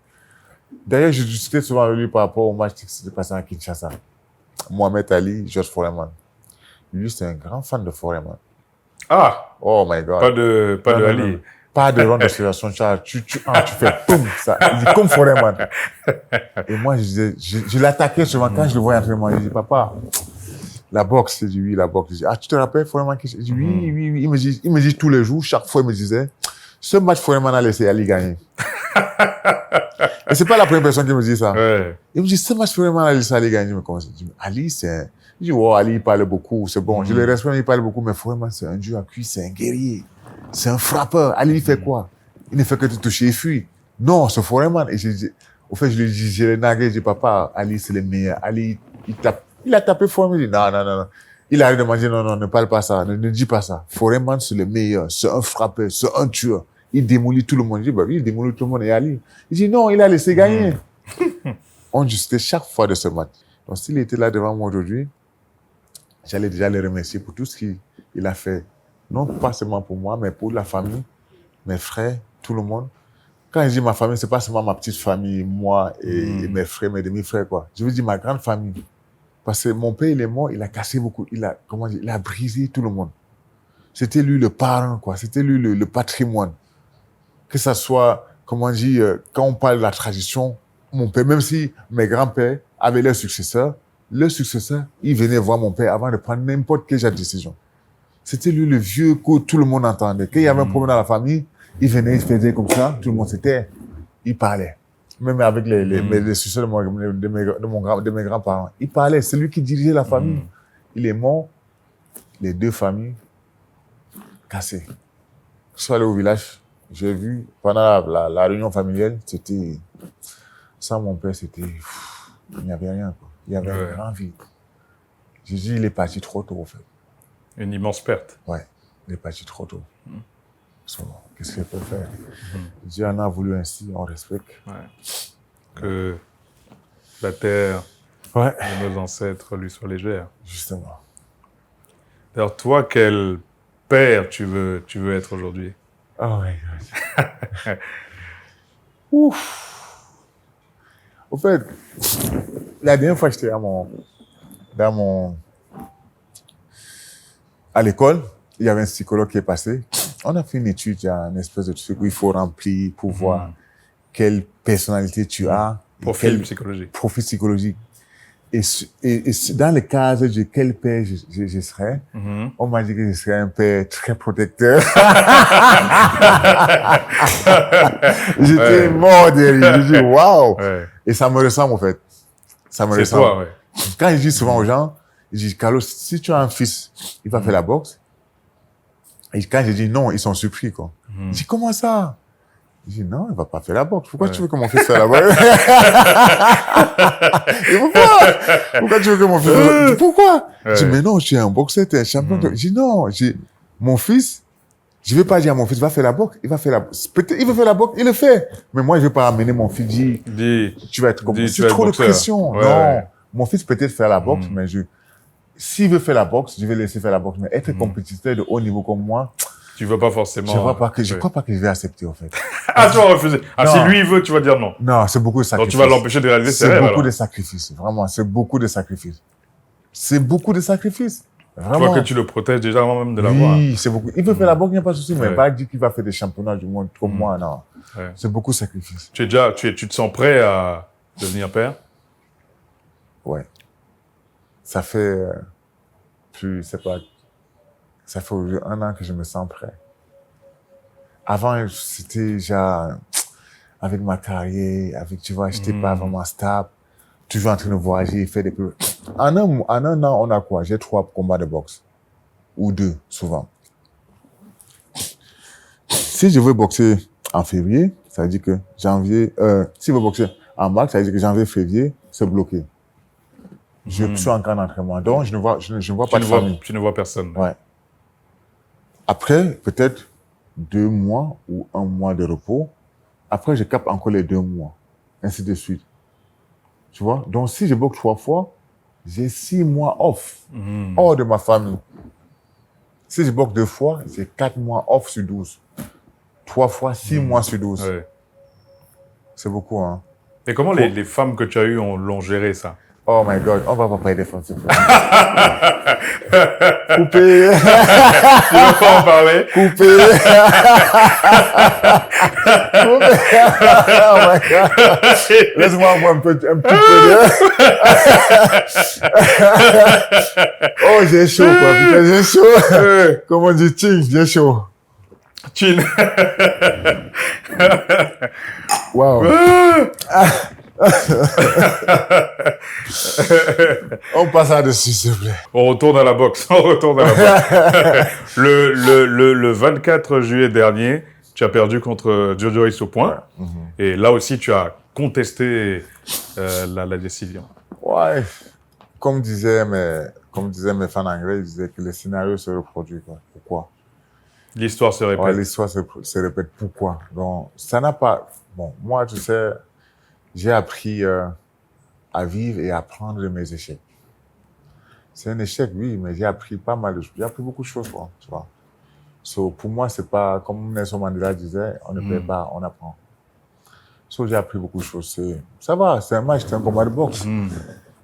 Speaker 6: D'ailleurs, je discutais souvent avec lui par rapport au match qui s'était passé à Kinshasa. Mohamed Ali, George Foreman. Lui, c'est un grand fan de Foreman.
Speaker 5: Ah!
Speaker 6: Oh my God.
Speaker 5: Pas de Ali.
Speaker 6: Non. Pas de ronde d'observation, Charles. Tu fais boum, ça. Il dit comme Foreman. Et moi, je l'attaquais souvent quand je le voyais en entraînement. Je dis, papa, la boxe, c'est du oui, la boxe. Je dis, tu te rappelles Foreman? Je dis, oui. Il me dit tous les jours, chaque fois, il me disait, ce match Foreman a laissé Ali gagner. Et c'est pas la première personne qui me dit ça.
Speaker 5: Ouais.
Speaker 6: Il me dit, ce match Foreman a laissé Ali gagner. Mais comment je dis, Ali, c'est je dis, oh, Ali, il parle beaucoup, c'est bon. Je le respecte, il parle beaucoup, mais Foreman, c'est un dieu à cuire, c'est un guerrier. C'est un frappeur. Ali, il fait quoi? Il ne fait que te toucher et fuir. Non, c'est Foreman. Et au fait, je lui dis, je l'ai nagué, je dis, papa, Ali, c'est le meilleur. Ali, il a tapé Foreman. Il dit, non. Il arrive de me dire, non, ne parle pas ça, ne dis pas ça. Foreman, c'est le meilleur. C'est un frappeur, c'est un tueur. Il démolit tout le monde. Je dis, bah oui, il démolit tout le monde. Et Ali, il dit, non, il a laissé gagner. On discutait chaque fois de ce match. Donc, s'il était là devant moi aujourd'hui, j'allais déjà le remercier pour tout ce qu'il a fait. Non pas seulement pour moi, mais pour la famille, mes frères, tout le monde. Quand je dis ma famille, c'est pas seulement ma petite famille, moi et mes frères, mes demi-frères, quoi. Je veux dire ma grande famille. Parce que mon père, il est mort, il a cassé beaucoup, il a brisé tout le monde. C'était lui le parent, quoi. C'était lui le patrimoine. Que ça soit, comment dire, quand on parle de la tradition, mon père, même si mes grands-pères avaient leur successeur, il venait voir mon père avant de prendre n'importe quelle décision. C'était lui le vieux que tout le monde entendait. Quand il y avait un problème dans la famille, il venait, il faisait comme ça, tout le monde s'était, il parlait. Même avec les successeurs de mes grands-parents. Il parlait, c'est lui qui dirigeait la famille. Il est mort, les deux familles cassées. Je suis allé au village, j'ai vu, pendant la réunion familiale, c'était, sans mon père, il n'y avait rien, quoi. Il y avait un grand vide. J'ai dit, il est parti trop tôt, en fait.
Speaker 5: Une immense perte.
Speaker 6: Ouais, il est parti trop tôt. Qu'est-ce qu'il peut faire? Dieu en a voulu ainsi, on respecte.
Speaker 5: Ouais. Que la terre de nos ancêtres lui soit légère.
Speaker 6: Justement.
Speaker 5: Alors toi, quel père tu veux être aujourd'hui?
Speaker 6: Oh my God. Ouf. Au fait, la dernière fois que j'étais à l'école, il y avait un psychologue qui est passé. On a fait une étude, il y a une espèce de truc où il faut remplir pour voir quelle personnalité tu as.
Speaker 5: Profil psychologique.
Speaker 6: Profil psychologique. Et dans le cadre de quel père je serais, on m'a dit que je serais un père très protecteur. J'étais mort de rire. Je dis, waouh! Et ça me ressemble, en fait. Ça me ressemble.
Speaker 5: Toi,
Speaker 6: Quand je dis souvent aux gens, je dis, Carlos, si tu as un fils, il va faire la boxe. Et quand je dis non, ils sont surpris, quoi. Je dis, comment ça? Je dis, non, il va pas faire la boxe. Pourquoi tu veux que mon fils fasse la boxe? Et pourquoi tu veux que mon fils fasse la boxe? Pourquoi? Je dis, mais non, tu es un boxeur, tu es un champion. Je dis, non, mon fils, je vais pas dire à mon fils, va faire la boxe. Il va faire la boxe. Peut-être, il veut faire la boxe, il le fait. Mais moi, je vais pas amener mon fils, tu vas être comme, c'est trop de pression. Non. Mon fils peut-être faire la boxe, mais s'il veut faire la boxe, je vais laisser faire la boxe. Mais être compétiteur de haut niveau comme moi,
Speaker 5: tu veux pas forcément.
Speaker 6: Je crois pas que je vais accepter, en fait.
Speaker 5: Ah, tu vas refuser. Ah, si lui il veut, tu vas dire non.
Speaker 6: Non, c'est beaucoup de sacrifices.
Speaker 5: Donc tu vas l'empêcher de réaliser ses rêves.
Speaker 6: C'est beaucoup de sacrifices. Vraiment, c'est beaucoup de sacrifices. C'est beaucoup de sacrifices. Vraiment.
Speaker 5: Tu vois que tu le protèges déjà avant même de l'avoir.
Speaker 6: Oui, c'est beaucoup. Il veut faire la boxe, il n'y a pas de souci, mais pas dire qu'il va faire des championnats du monde comme moi, non. C'est beaucoup de sacrifices.
Speaker 5: Tu te sens prêt à devenir père?
Speaker 6: Ouais. Ça fait ça fait aujourd'hui 1 an que je me sens prêt. Avant, c'était genre, avec ma carrière, tu vois, j'étais pas vraiment stable. toujours en train de voyager, faire des... En un an, on a quoi? J'ai 3 combats de boxe. Ou 2, souvent. Si je veux boxer en février, ça veut dire que janvier... si je veux boxer en mars, ça veut dire que janvier, février, c'est bloqué. Je suis en camp d'entraînement. Donc, je ne vois pas de famille.
Speaker 5: Tu ne vois personne.
Speaker 6: Ouais. Après, peut-être 2 mois ou 1 mois de repos. Après, je capte encore les 2 mois. Ainsi de suite. Tu vois? Donc, si je boxe 3 fois, j'ai 6 mois off. Hors de ma famille. Si je boxe 2 fois, j'ai 4 mois off sur 12. 3 fois, 6 mois sur 12.
Speaker 5: Ouais.
Speaker 6: C'est beaucoup, hein?
Speaker 5: Et comment les femmes que tu as eues l'ont géré, ça?
Speaker 6: Oh my God, on va pas parler des femmes, s'il vous plaît. Coupé.
Speaker 5: Tu veux pas en parler?
Speaker 6: Coupé. Oh my God. Laisse-moi avoir un petit peu de... Oh, j'ai chaud, quoi. Putain, j'ai chaud. Comme on dit, ting, j'ai chaud.
Speaker 5: Chin.
Speaker 6: Wow. On passe là-dessus, s'il vous plaît.
Speaker 5: On retourne à la boxe. Le 24 juillet dernier, tu as perdu contre Jojo Rice au point. Et là aussi, tu as contesté la décision.
Speaker 6: Ouais. Comme disaient mes fans anglais, ils disaient que le scénario se reproduit, quoi. Pourquoi?
Speaker 5: L'histoire se répète.
Speaker 6: Ouais, l'histoire se répète. Pourquoi? Donc, ça n'a pas... Bon, moi, tu sais, j'ai appris à vivre et à apprendre de mes échecs. C'est un échec, oui, mais j'ai appris pas mal de choses. J'ai appris beaucoup de choses, quoi, tu vois. So, pour moi, c'est pas, comme Nelson Mandela disait, on ne paie pas, on apprend. So, j'ai appris beaucoup de choses. Ça va, c'est un match, c'est un combat de boxe.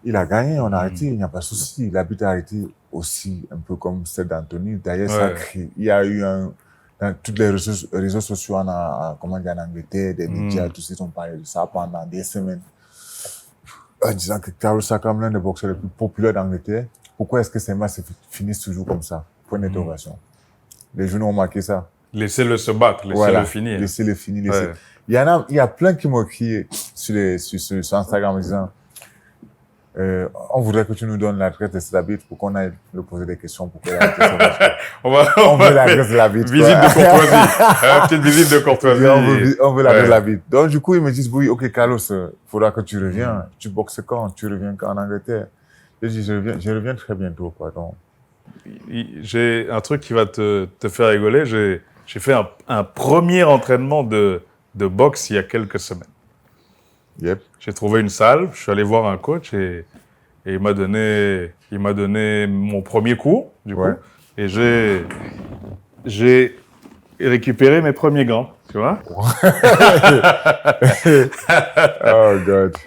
Speaker 6: Il a gagné, on a arrêté, il n'y a pas de souci. L'arbitre a arrêté aussi, un peu comme celle d'Anthony. D'ailleurs, ça crée. Il y a eu dans tous les réseaux sociaux en Angleterre, des médias, tous ils ont parlé de ça pendant des semaines. En disant que Carlos Takam, l'un des boxeurs les plus populaires d'Angleterre, pourquoi est-ce que ces matchs se finissent toujours comme ça? Point d'interrogation. Les journaux ont marqué ça.
Speaker 5: Laissez-le se battre, laissez-le finir.
Speaker 6: Laissez-le finir. Il y a plein qui m'ont écrit sur Instagram en disant on voudrait que tu nous donnes l'adresse de cet arbitre pour qu'on aille lui poser des questions pour qu'il on veut l'adresse de l'arbitre.
Speaker 5: Visite de courtoisie. Petite visite de courtoisie.
Speaker 6: On veut l'adresse de l'arbitre. Donc, du coup, ils me disent, oui, ok, Carlos, faudra que tu reviens. Tu boxes quand? Tu reviens quand en Angleterre? Je dis, je reviens très bientôt, quoi. Donc.
Speaker 5: J'ai un truc qui va te faire rigoler. J'ai fait un premier entraînement de boxe il y a quelques semaines.
Speaker 6: Yep.
Speaker 5: J'ai trouvé une salle, je suis allé voir un coach et il m'a donné mon premier cours, du coup. Et j'ai récupéré mes premiers gants, tu vois.
Speaker 6: Oh, God.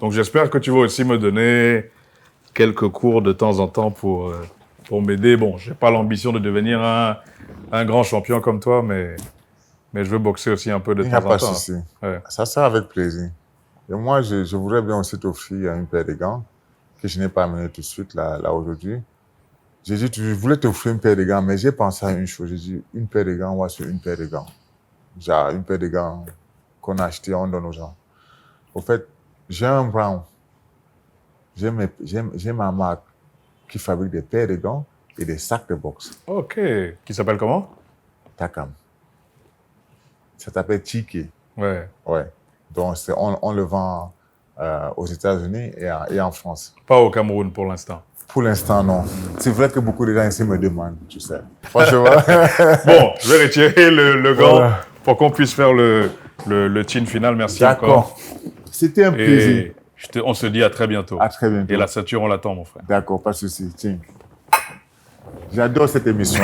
Speaker 5: Donc, j'espère que tu vas aussi me donner quelques cours de temps en temps pour m'aider. Bon, j'ai pas l'ambition de devenir un grand champion comme toi, mais je veux boxer aussi un peu de temps en temps.
Speaker 6: Il n'y a pas de souci. Ça sera avec plaisir. Et moi, je voudrais bien aussi t'offrir une paire de gants que je n'ai pas amené tout de suite là aujourd'hui. J'ai dit, je voulais t'offrir une paire de gants, mais j'ai pensé à une chose. J'ai dit, une paire de gants, on va sur une paire de gants. Genre, une paire de gants qu'on a acheté, on donne aux gens. Au fait, j'ai un Brown. J'ai ma marque qui fabrique des paires de gants et des sacs de boxe.
Speaker 5: OK. Qui s'appelle comment?
Speaker 6: Takam. Ça s'appelle Tiki.
Speaker 5: Ouais.
Speaker 6: Donc, on le vend aux États-Unis et en France.
Speaker 5: Pas au Cameroun pour l'instant.
Speaker 6: Pour l'instant, non. C'est vrai que beaucoup de gens ici me demandent, tu sais. Franchement.
Speaker 5: Bon, je vais retirer le gant pour qu'on puisse faire le chin final. Merci encore.
Speaker 6: D'accord. C'était un plaisir.
Speaker 5: On se dit à très bientôt.
Speaker 6: À très bientôt.
Speaker 5: Et la ceinture, on l'attend, mon frère.
Speaker 6: D'accord, pas de souci. Tiens. J'adore cette émission.